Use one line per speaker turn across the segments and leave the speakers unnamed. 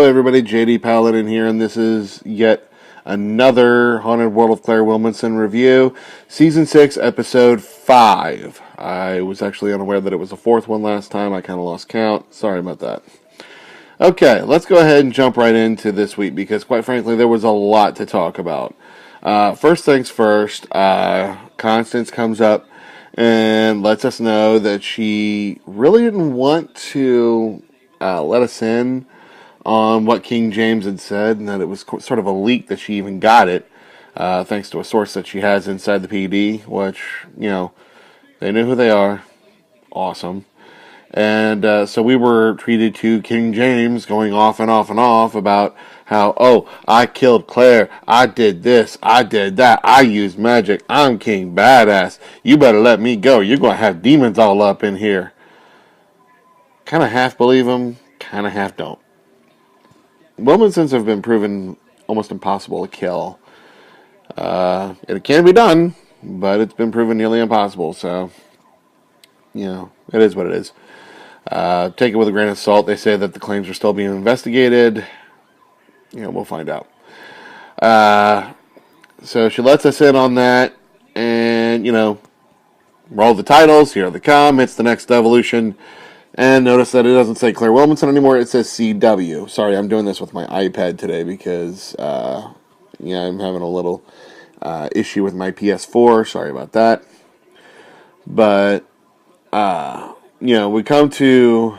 Hello everybody, JD Paladin here, and this is yet another Haunted World of Claire Williamson review, Season 6, Episode 5. I was actually unaware that it was the fourth one last time. I kind of lost count. Sorry about that. Okay, let's go ahead and jump right into this week, because quite frankly, there was a lot to talk about. First things first, Constance comes up and lets us know that she really didn't want to let us in on what King James had said, and that it was sort of a leak that she even got it, thanks to a source that she has inside the PD, which, they knew who they are. Awesome. And so we were treated to King James going off and off and off about how, oh, I killed Claire, I did this, I did that, I used magic, I'm King Badass, you better let me go, you're going to have demons all up in here. Kind of half believe him, kind of half don't. Williamsons have been proven almost impossible to kill. It can be done, but it's been proven nearly impossible, so, it is what it is. Take it with a grain of salt. They say that the claims are still being investigated. We'll find out. So she lets us in on that, and, roll the titles, here they come, it's the next evolution. And notice that it doesn't say Claire Williamson anymore, it says CW. Sorry, I'm doing this with my iPad today because, I'm having a little issue with my PS4. Sorry about that. But, we come to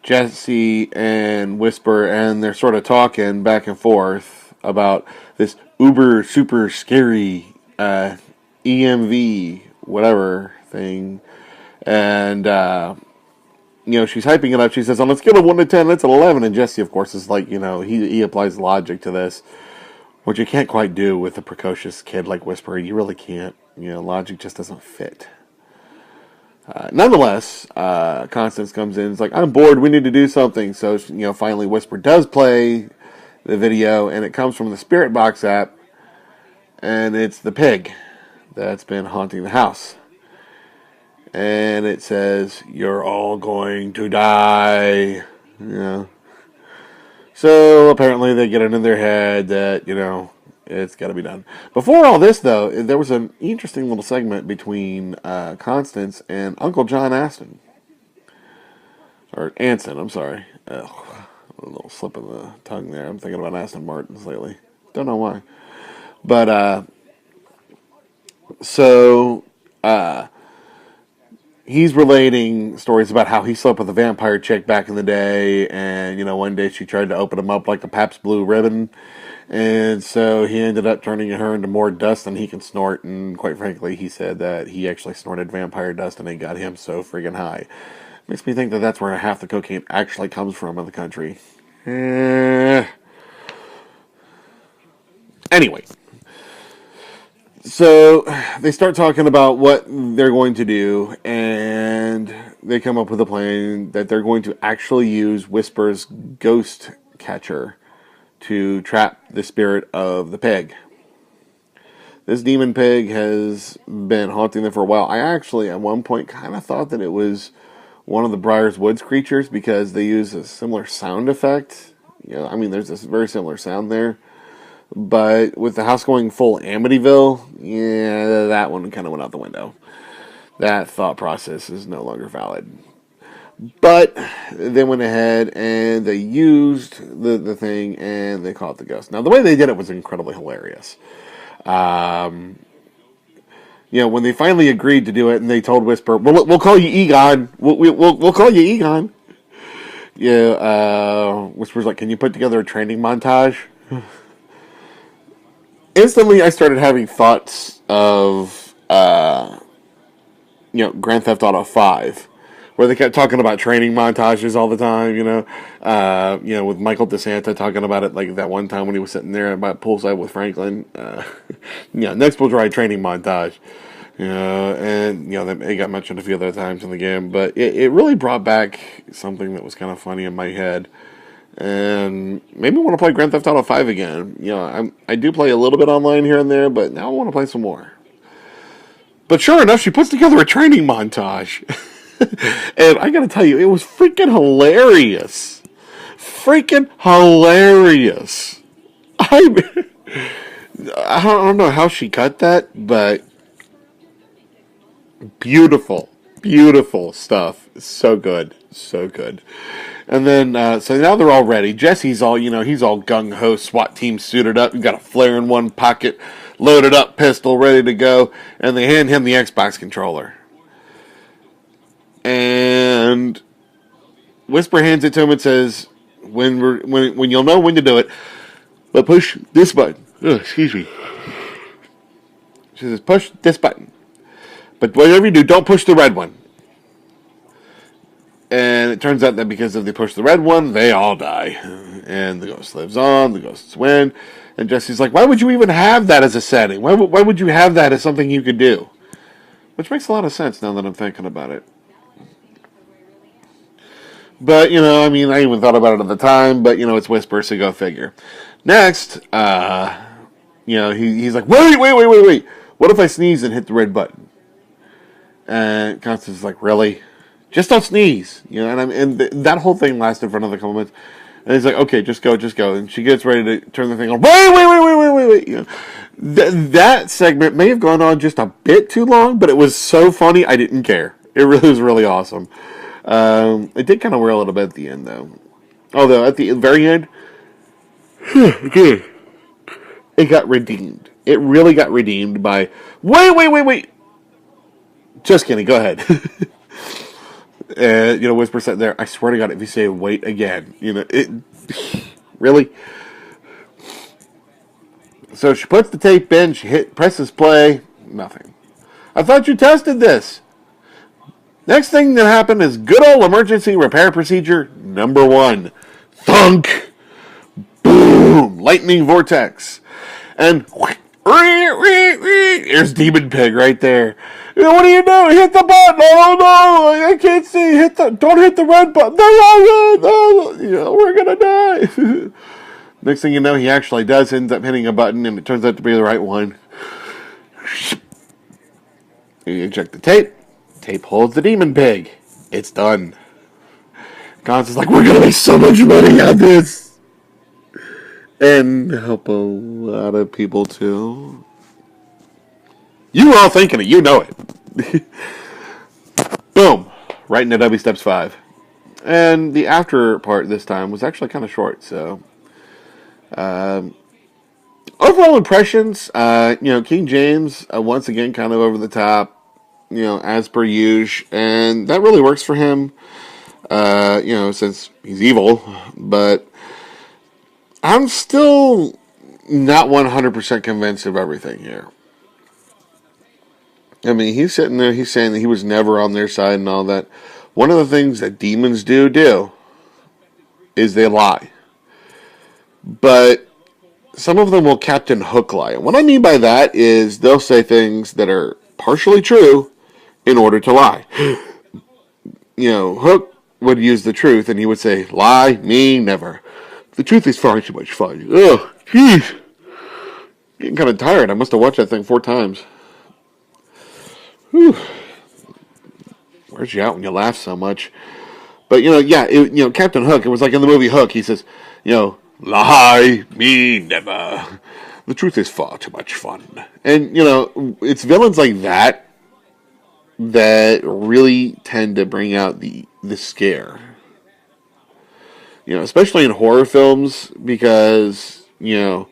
Jesse and Whisper, and they're sort of talking back and forth about this uber super scary EMV whatever thing. And, she's hyping it up. She says, on a scale of 1 to 10, it's an 11. And Jesse, of course, is like, he applies logic to this, which you can't quite do with a precocious kid like Whisper. You really can't. Logic just doesn't fit. Nonetheless, Constance comes in. It's like, I'm bored. We need to do something. So, finally Whisper does play the video, and it comes from the Spirit Box app, and it's the pig that's been haunting the house. And it says, you're all going to die. So apparently they get it in their head that, it's got to be done. Before all this, though, there was an interesting little segment between Constance and Uncle John Aston. Or Anson, I'm sorry. A little slip of the tongue there. I'm thinking about Aston Martins lately. Don't know why. But, he's relating stories about how he slept with a vampire chick back in the day, and, one day she tried to open him up like a Pabst Blue Ribbon, and so he ended up turning her into more dust than he can snort, and quite frankly, he said that he actually snorted vampire dust, and it got him so friggin' high. Makes me think that that's where half the cocaine actually comes from in the country. Anyway. So they start talking about what they're going to do, and they come up with a plan that they're going to actually use Whisper's ghost catcher to trap the spirit of the pig. This demon pig has been haunting them for a while. I actually, at one point, kind of thought that it was one of the Briar's Woods creatures because they use a similar sound effect. There's this very similar sound there. But with the house going full Amityville, that one kind of went out the window. That thought process is no longer valid. But they went ahead and they used the thing and they caught the ghost. Now, the way they did it was incredibly hilarious. When they finally agreed to do it and they told Whisper, we'll call you Egon. We'll call you Egon. Whisper's like, can you put together a training montage? Instantly, I started having thoughts of, Grand Theft Auto 5, where they kept talking about training montages all the time, with Michael DeSanta talking about it, like that one time when he was sitting there by poolside with Franklin. Next we'll try training montage. It got mentioned a few other times in the game, but it really brought back something that was kind of funny in my head. And maybe I want to play Grand Theft Auto 5 again. I do play a little bit online here and there, but now I want to play some more. But sure enough, she puts together a training montage. And I gotta tell you, it was freaking hilarious. freaking hilarious. I don't know how she cut that, but beautiful, beautiful stuff. So good, so good. And then, so now they're all ready. Jesse's all, he's all gung-ho, SWAT team suited up. He's got a flare in one pocket, loaded up pistol, ready to go. And they hand him the Xbox controller. And Whisper hands it to him and says, when you'll know when to do it, but push this button. Oh, excuse me. She says, push this button. But whatever you do, don't push the red one. And it turns out that because if they push the red one, they all die. And the ghost lives on, the ghosts win. And Jesse's like, why would you even have that as a setting? Why would you have that as something you could do? Which makes a lot of sense now that I'm thinking about it. But, I even thought about it at the time, but, it's Whisper, so go figure. Next, he's like, wait. What if I sneeze and hit the red button? And Constance is like, really? Just don't sneeze, and that whole thing lasted for another couple minutes. And he's like, okay, just go. And she gets ready to turn the thing on. Wait. That segment may have gone on just a bit too long, but it was so funny, I didn't care. It really was really awesome. It did kind of wear a little bit at the end, though. Although, at the very end, it got redeemed. It really got redeemed by, wait. Just kidding, go ahead. Whisper sat there. I swear to God, if you say wait again, really. So she puts the tape in. She presses play. Nothing. I thought you tested this. Next thing that happened is good old emergency repair procedure number 1. Thunk. Boom. Lightning vortex. And there's Demon Pig right there. What are you doing? Hit the button. Oh no, I can't see. Don't hit the red button. No, we're gonna die. Next thing you know, he actually does end up hitting a button, and it turns out to be the right one. You eject the tape. Tape holds the Demon Pig. It's done. Constance is like, we're gonna make so much money on this, and help a lot of people too. You were all thinking it. You know it. Boom. Right into W Steps 5. And the after part this time was actually kind of short. So, overall impressions, King James, once again, kind of over the top, as per usual. And that really works for him, since he's evil. But I'm still not 100% convinced of everything here. I mean, he's sitting there, he's saying that he was never on their side and all that. One of the things that demons do is they lie. But some of them will Captain Hook lie. And what I mean by that is they'll say things that are partially true in order to lie. Hook would use the truth and he would say, lie, me, never. The truth is far too much fun. Ugh, jeez. Getting kind of tired. I must have watched that thing 4 times. Whew. Wears you out when you laugh so much. But, Captain Hook, it was like in the movie Hook, he says, lie, me, never. The truth is far too much fun. And, it's villains like that really tend to bring out the scare. Especially in horror films, because, when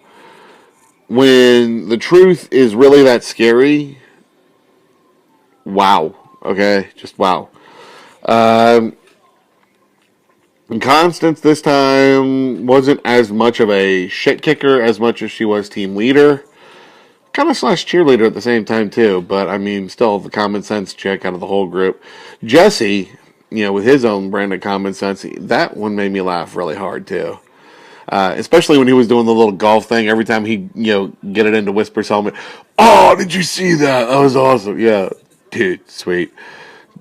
the truth is really that scary, wow. Okay? Just wow. Constance this time wasn't as much of a shit kicker as much as she was team leader. Kind of / cheerleader at the same time too, but still the common sense chick out of the whole group. Jesse, with his own brand of common sense, that one made me laugh really hard too. Especially when he was doing the little golf thing. Every time he, get it into Whisper's helmet. Oh, did you see that? That was awesome. Yeah. Dude, sweet.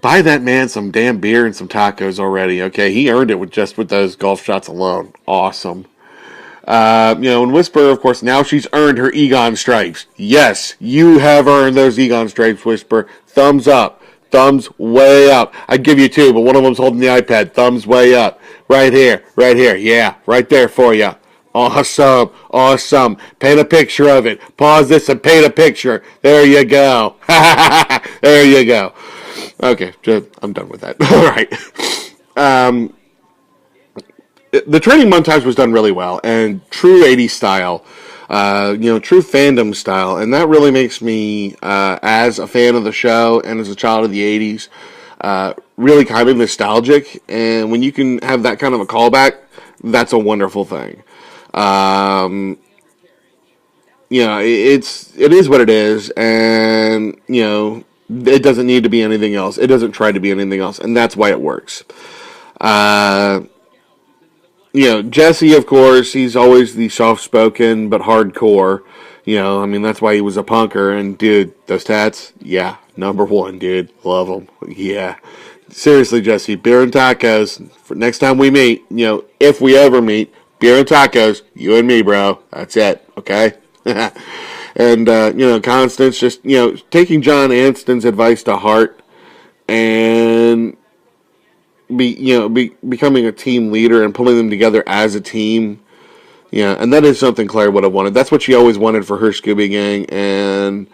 Buy that man some damn beer and some tacos already, okay? He earned it with those golf shots alone. Awesome. And Whisper, of course, now she's earned her Egon stripes. Yes, you have earned those Egon stripes, Whisper. Thumbs up. Thumbs way up. I'd give you two, but one of them's holding the iPad. Thumbs way up. Right here. Right here. Yeah, right there for you. Awesome. Awesome. Paint a picture of it. Pause this and paint a picture. There you go. There you go. Okay, I'm done with that. All right. The training montage was done really well, and true 80s style, true fandom style, and that really makes me, as a fan of the show and as a child of the 80s, really kind of nostalgic, and when you can have that kind of a callback, that's a wonderful thing. It is what it is, and, it doesn't need to be anything else. It doesn't try to be anything else, and that's why it works. Jesse, of course, he's always the soft-spoken but hardcore. That's why he was a punker. And, dude, those tats, yeah, number one, dude. Love them. Yeah. Seriously, Jesse, beer and tacos. For next time we meet, if we ever meet, beer and tacos, you and me, bro. That's it, okay? And, Constance just, taking John Anston's advice to heart and becoming a team leader and pulling them together as a team. Yeah, and that is something Claire would have wanted. That's what she always wanted for her Scooby Gang. And,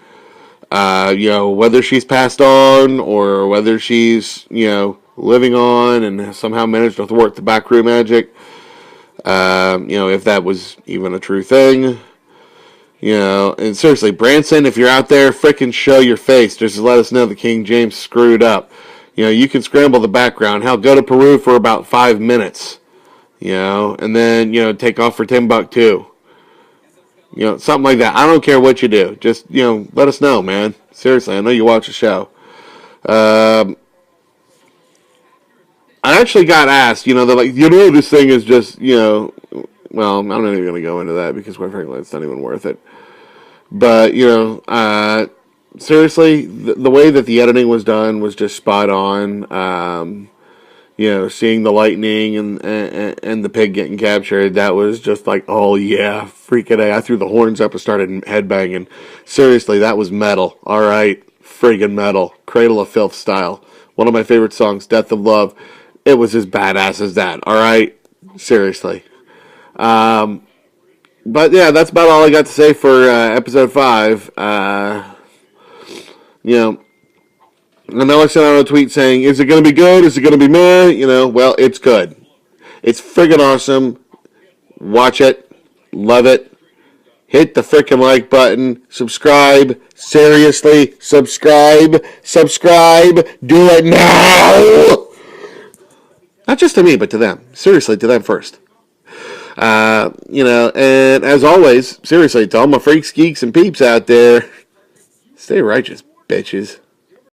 whether she's passed on or whether she's, living on and somehow managed to thwart the backroom magic, if that was even a true thing. And seriously, Branson, if you're out there, frickin' show your face. Just to let us know that King James screwed up. You can scramble the background. Hell, go to Peru for about 5 minutes. And then, take off for Timbuktu. Something like that. I don't care what you do. Just, let us know, man. Seriously, I know you watch the show. I actually got asked, they're like, this thing is just, well, I'm not even going to go into that because, quite frankly, it's not even worth it. But, seriously, the way that the editing was done was just spot on. Seeing the lightning and the pig getting captured, that was just like, oh yeah, freaking A. I threw the horns up and started headbanging. Seriously, that was metal. All right, friggin' metal. Cradle of Filth style. One of my favorite songs, Death of Love. It was as badass as that. All right, seriously. But yeah, that's about all I got to say for episode 5. I know I sent out a tweet saying, is it going to be good? Is it going to be meh? Well, it's good. It's friggin' awesome. Watch it. Love it. Hit the frickin' like button. Subscribe. Seriously, subscribe. Subscribe. Do it now. Not just to me, but to them. Seriously, to them first. And as always, seriously, to all my freaks, geeks, and peeps out there, stay righteous, bitches.